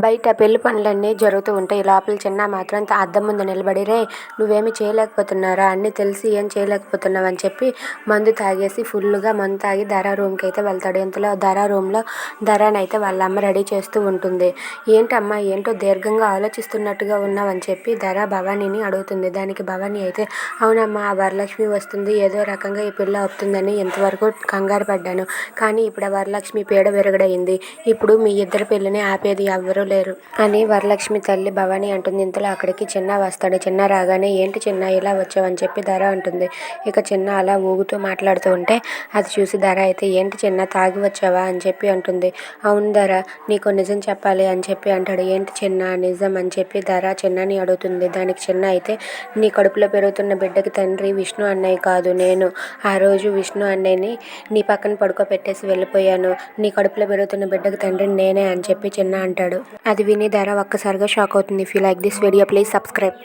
బయట పెళ్లి పనులన్నీ జరుగుతూ ఉంటాయి. లోపల చిన్న మాత్రం అద్దం ముందు నిలబడి, రే నువ్వేమీ చేయలేకపోతున్నారా, అన్నీ తెలిసి ఏం చేయలేకపోతున్నావు అని చెప్పి మందు తాగేసి ఫుల్లుగా మందు తాగి ధర రూమ్కి అయితే వెళ్తాడు. ఇంతలో ధర రూమ్లో ధరనైతే వాళ్ళ అమ్మ రెడీ చేస్తూ ఉంటుంది. ఏంటమ్మా ఏంటో దీర్ఘంగా ఆలోచిస్తున్నట్టుగా ఉన్నావని చెప్పి ధర భవానీని అడుగుతుంది. దానికి భవానీ అయితే, అవునమ్మా ఆ వరలక్ష్మి వస్తుంది, ఏదో రకంగా ఈ పిల్ల అవుతుందని ఇంతవరకు కంగారు పడ్డాను. కానీ ఇప్పుడు ఆ వరలక్ష్మి పీడ విరగడయింది. ఇప్పుడు మీ ఇద్దరి పెళ్ళిని ఆపేది ఎవ్వరూ లేరు అని వరలక్ష్మి తల్లి భవానీ అంటుంది. ఇంతలో అక్కడికి చిన్న వస్తాడు. చిన్న రాగానే, ఏంటి చిన్న ఇలా వచ్చావని చెప్పి ధర అంటుంది. ఇక చిన్న అలా ఊగుతూ మాట్లాడుతూ ఉంటే అది చూసి ధర అయితే, ఏంటి చిన్న తాగి వచ్చావా అని చెప్పి అంటుంది. అవును ధర, నీకు నిజం చెప్పాలి అని చెప్పి అంటాడు. ఏంటి చిన్న నిజం అని చెప్పి ధర చిన్నని అడుగుతుంది. దానికి చిన్న అయితే, నీ కడుపులో పెరుగుతున్న బిడ్డకి తండ్రి విష్ణు అన్నయ్య కాదు నేను. ఆ రోజు విష్ణు అన్నయ్యని నీ పక్కన పడుకోబెట్టేసి వెళ్ళిపోయాను. నీ కడుపులో పెరుగుతున్న బిడ్డకి తండ్రిని నేనే అని చెప్పి చిన్న అంటాడు. అది విని ధర ఒక్కసారిగా షాక్ అవుతుంది. If you like this video please subscribe.